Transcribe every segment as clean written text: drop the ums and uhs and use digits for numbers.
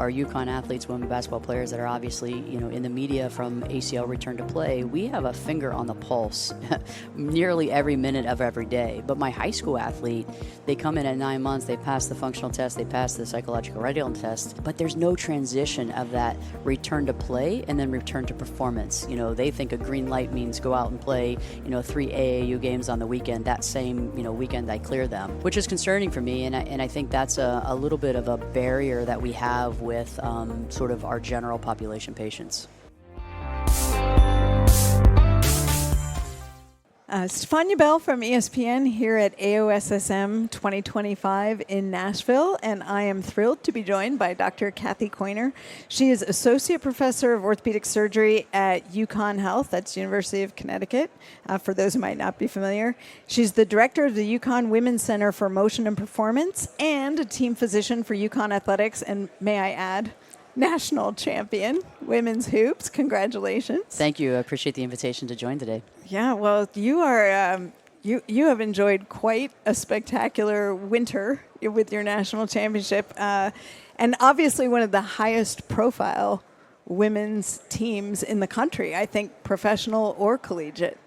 our UConn athletes, women basketball players that are obviously, in the media from ACL return to play, we have a finger on the pulse nearly every minute of every day. But my high school athlete, they come in at 9 months, they pass the functional test, they pass the psychological readiness test, but there's no transition of that return to play and then return to performance. They think a green light means go out and play, 3 AAU games on the weekend. That same, weekend I clear them, which is concerning for me. And I think that's a little bit of a barrier that we have with sort of our general population patients. Stephania Bell from ESPN here at AOSSM 2025 in Nashville, and I am thrilled to be joined by Dr. Kathy Coyner. She is Associate Professor of Orthopedic Surgery at UConn Health, that's University of Connecticut, for those who might not be familiar. She's the Director of the UConn Women's Center for Motion and Performance and a team physician for UConn Athletics, and may I add, national champion, women's hoops. Congratulations. Thank you. I appreciate the invitation to join today. Yeah, well, you are you have enjoyed quite a spectacular winter with your national championship, and obviously one of the highest profile women's teams in the country, I think, professional or collegiate.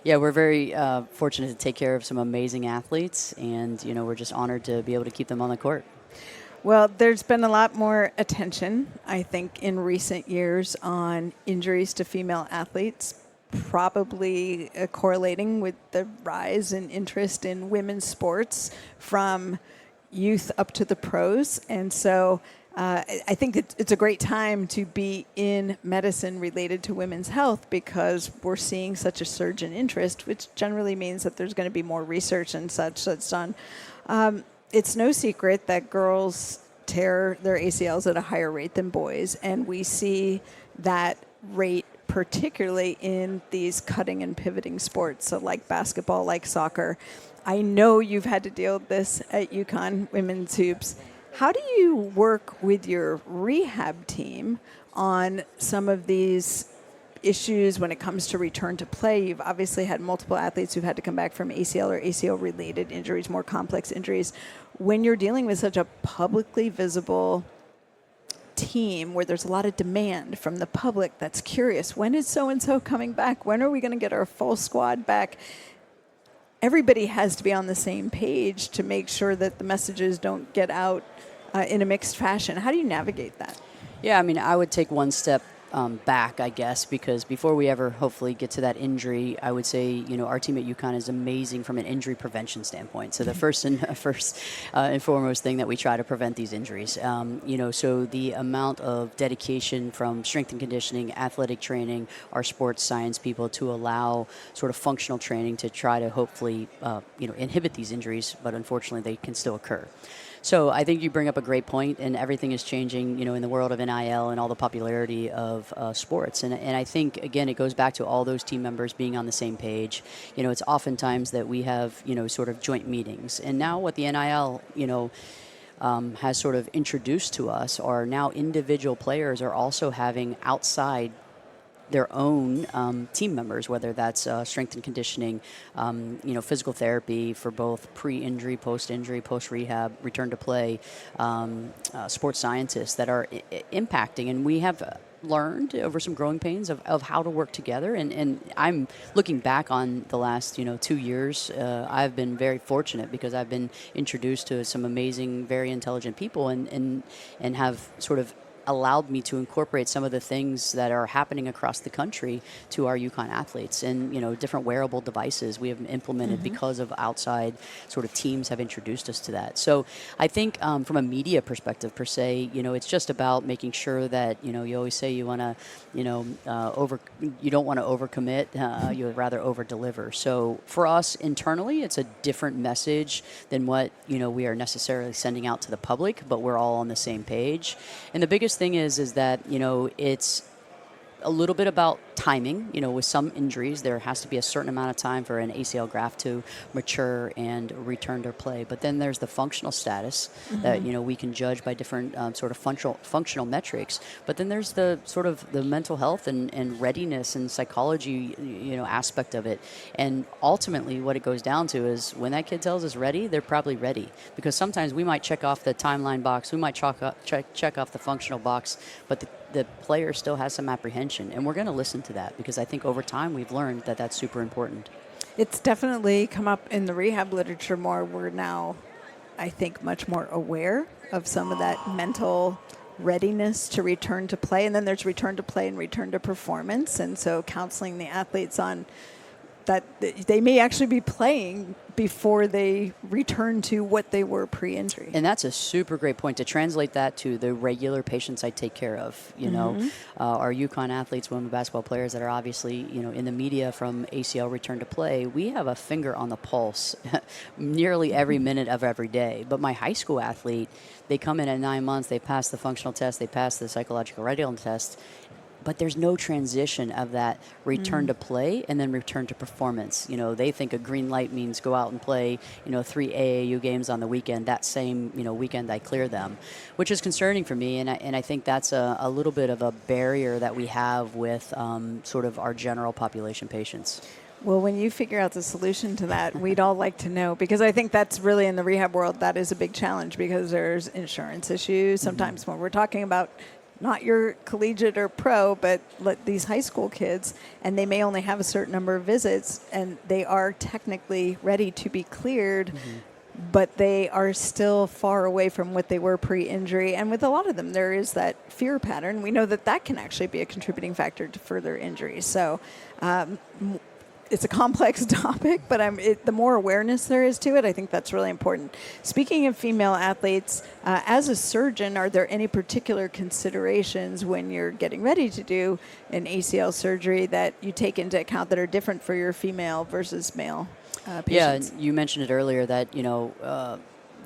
Yeah, we're very fortunate to take care of some amazing athletes, and we're just honored to be able to keep them on the court. Well, there's been a lot more attention, I think, in recent years on injuries to female athletes, probably correlating with the rise in interest in women's sports from youth up to the pros. And so I think it's a great time to be in medicine related to women's health because we're seeing such a surge in interest, which generally means that there's going to be more research and such that's done. It's no secret that girls tear their ACLs at a higher rate than boys, and we see that rate particularly in these cutting and pivoting sports, so like basketball, like soccer. I know you've had to deal with this at UConn Women's Hoops. How do you work with your rehab team on some of these issues when it comes to return to play? You've obviously had multiple athletes who've had to come back from ACL or ACL-related injuries, more complex injuries. When you're dealing with such a publicly visible team where there's a lot of demand from the public that's curious, when is so-and-so coming back? When are we going to get our full squad back? Everybody has to be on the same page to make sure that the messages don't get out in a mixed fashion. How do you navigate that? Yeah, I would take one step back, I guess, because before we ever hopefully get to that injury, I would say, our team at UConn is amazing from an injury prevention standpoint. So the first and foremost thing that we try to prevent these injuries. So the amount of dedication from strength and conditioning, athletic training, our sports science people to allow sort of functional training to try to hopefully, inhibit these injuries, but unfortunately they can still occur. So I think you bring up a great point, and everything is changing, in the world of NIL and all the popularity of sports. And I think, again, it goes back to all those team members being on the same page. It's oftentimes that we have, sort of joint meetings. And now what the NIL, has sort of introduced to us are now individual players are also having outside their own team members, whether that's strength and conditioning, physical therapy for both pre-injury, post-injury, post-rehab, return to play, sports scientists that are impacting. And we have learned over some growing pains of how to work together. And I'm looking back on the last, 2 years. I've been very fortunate because I've been introduced to some amazing, very intelligent people and have sort of allowed me to incorporate some of the things that are happening across the country to our UConn athletes, and different wearable devices we have implemented because of outside sort of teams have introduced us to that. So I think from a media perspective per se, it's just about making sure that you always say you want to you don't want to overcommit, you would rather over deliver. So for us internally, it's a different message than what we are necessarily sending out to the public, but we're all on the same page. And the biggest thing is that a little bit about timing. With some injuries, there has to be a certain amount of time for an ACL graft to mature and return to play. But then there's the functional status that, we can judge by different sort of functional metrics. But then there's the sort of the mental health and readiness and psychology, aspect of it. And ultimately what it goes down to is when that kid tells us ready, they're probably ready. Because sometimes we might check off the timeline box, we might check off the functional box, but the player still has some apprehension. And we're going to listen to that because I think over time we've learned that that's super important. It's definitely come up in the rehab literature more. We're now, I think, much more aware of some of that mental readiness to return to play. And then there's return to play and return to performance. And so counseling the athletes on that they may actually be playing before they return to what they were pre-injury. And that's a super great point to translate that to the regular patients I take care of. Our UConn athletes, women basketball players that are obviously, in the media from ACL return to play, we have a finger on the pulse nearly every minute of every day. But my high school athlete, they come in at 9 months, they pass the functional test, they pass the psychological readiness test, but there's no transition of that return to play and then return to performance. They think a green light means go out and play, 3 AAU games on the weekend. That same, weekend I clear them, which is concerning for me. And I think that's a little bit of a barrier that we have with sort of our general population patients. Well, when you figure out the solution to that, we'd all like to know, because I think that's really in the rehab world, that is a big challenge because there's insurance issues. Sometimes when we're talking about not your collegiate or pro, but these high school kids, and they may only have a certain number of visits, and they are technically ready to be cleared, but they are still far away from what they were pre-injury. And with a lot of them, there is that fear pattern. We know that can actually be a contributing factor to further injuries. So it's a complex topic, but the more awareness there is to it, I think that's really important. Speaking of female athletes, as a surgeon, are there any particular considerations when you're getting ready to do an ACL surgery that you take into account that are different for your female versus male patients? Yeah, you mentioned it earlier that,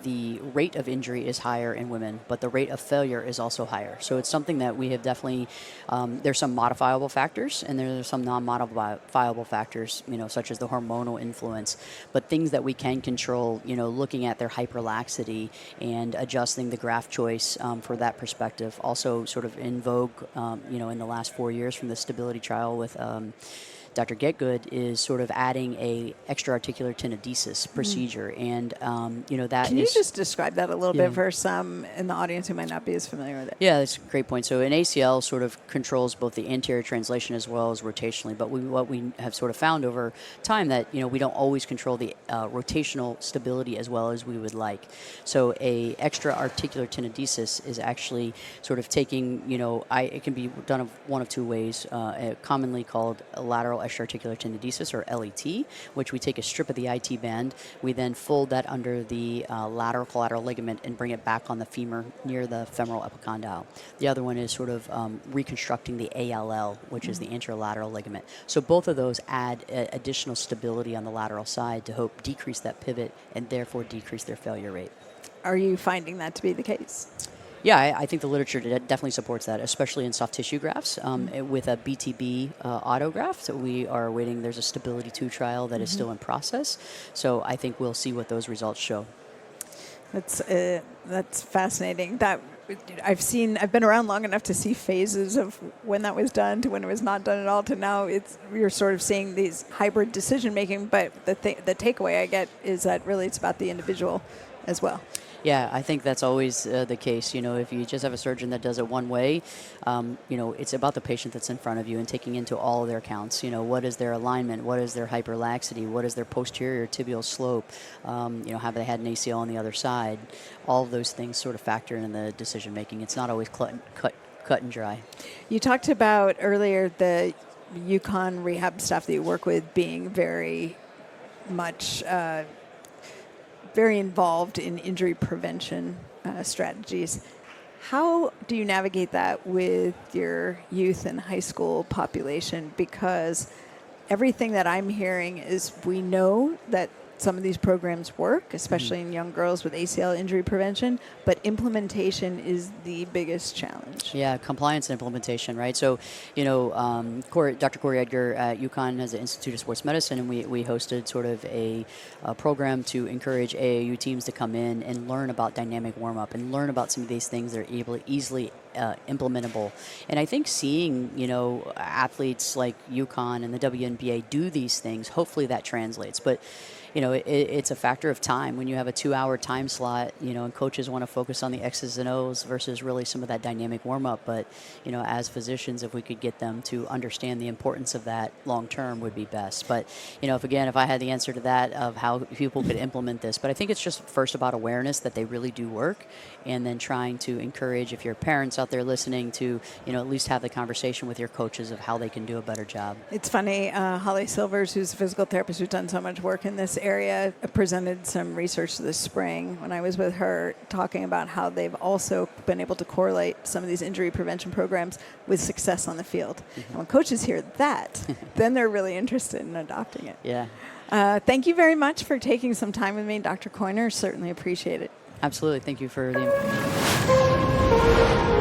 the rate of injury is higher in women, but the rate of failure is also higher. So it's something that we have definitely, there's some modifiable factors and there's some non-modifiable factors, such as the hormonal influence, but things that we can control, looking at their hyperlaxity and adjusting the graft choice for that perspective. Also sort of in vogue, in the last 4 years from the stability trial with Dr. Getgood is sort of adding a extra-articular tenodesis procedure, and that Can you just describe that a little bit for some in the audience who might not be as familiar with it? Yeah, that's a great point. So an ACL sort of controls both the anterior translation as well as rotationally, but what we have sort of found over time that we don't always control the rotational stability as well as we would like. So a extra-articular tenodesis is actually sort of taking it can be done of one of two ways, commonly called a lateral extra-articular tenodesis, or LET, which we take a strip of the IT band, we then fold that under the lateral collateral ligament and bring it back on the femur near the femoral epicondyle. The other one is sort of reconstructing the ALL, which is the anterolateral ligament. So both of those add additional stability on the lateral side to help decrease that pivot and therefore decrease their failure rate. Are you finding that to be the case? Yeah, I think the literature definitely supports that, especially in soft tissue grafts. With a BTB autograft, so we are waiting. There's a Stability 2 trial that is still in process. So I think we'll see what those results show. That's fascinating. That I've been around long enough to see phases of when that was done to when it was not done at all to now you're sort of seeing these hybrid decision making. But the takeaway I get is that really it's about the individual as well. Yeah, I think that's always the case. If you just have a surgeon that does it one way, it's about the patient that's in front of you and taking into all of their counts. What is their alignment? What is their hyperlaxity? What is their posterior tibial slope? Have they had an ACL on the other side? All of those things sort of factor in the decision making. It's not always cut and dry. You talked about earlier the UConn rehab staff that you work with being very much very involved in injury prevention strategies. How do you navigate that with your youth and high school population? Because everything that I'm hearing is we know that some of these programs work, especially in young girls with ACL injury prevention, but implementation is the biggest challenge. Yeah, compliance and implementation, right? So, Dr. Corey Edgar at UConn has the Institute of Sports Medicine, and we hosted sort of a program to encourage AAU teams to come in and learn about dynamic warm-up and learn about some of these things that are easily implementable. And I think seeing, athletes like UConn and the WNBA do these things, hopefully that translates. But it's a factor of time. When you have a 2-hour time slot, and coaches want to focus on the X's and O's versus really some of that dynamic warm-up. But, as physicians, if we could get them to understand the importance of that long-term would be best. But, if I had the answer to that of how people could implement this. But I think it's just first about awareness that they really do work, and then trying to encourage, if your parents out there listening, to, at least have the conversation with your coaches of how they can do a better job. It's funny, Holly Silvers, who's a physical therapist who's done so much work in this area, presented some research this spring when I was with her, talking about how they've also been able to correlate some of these injury prevention programs with success on the field. And when coaches hear that, then they're really interested in adopting it. Yeah. Thank you very much for taking some time with me, Dr. Coyner. Certainly appreciate it. Absolutely. Thank you for the information.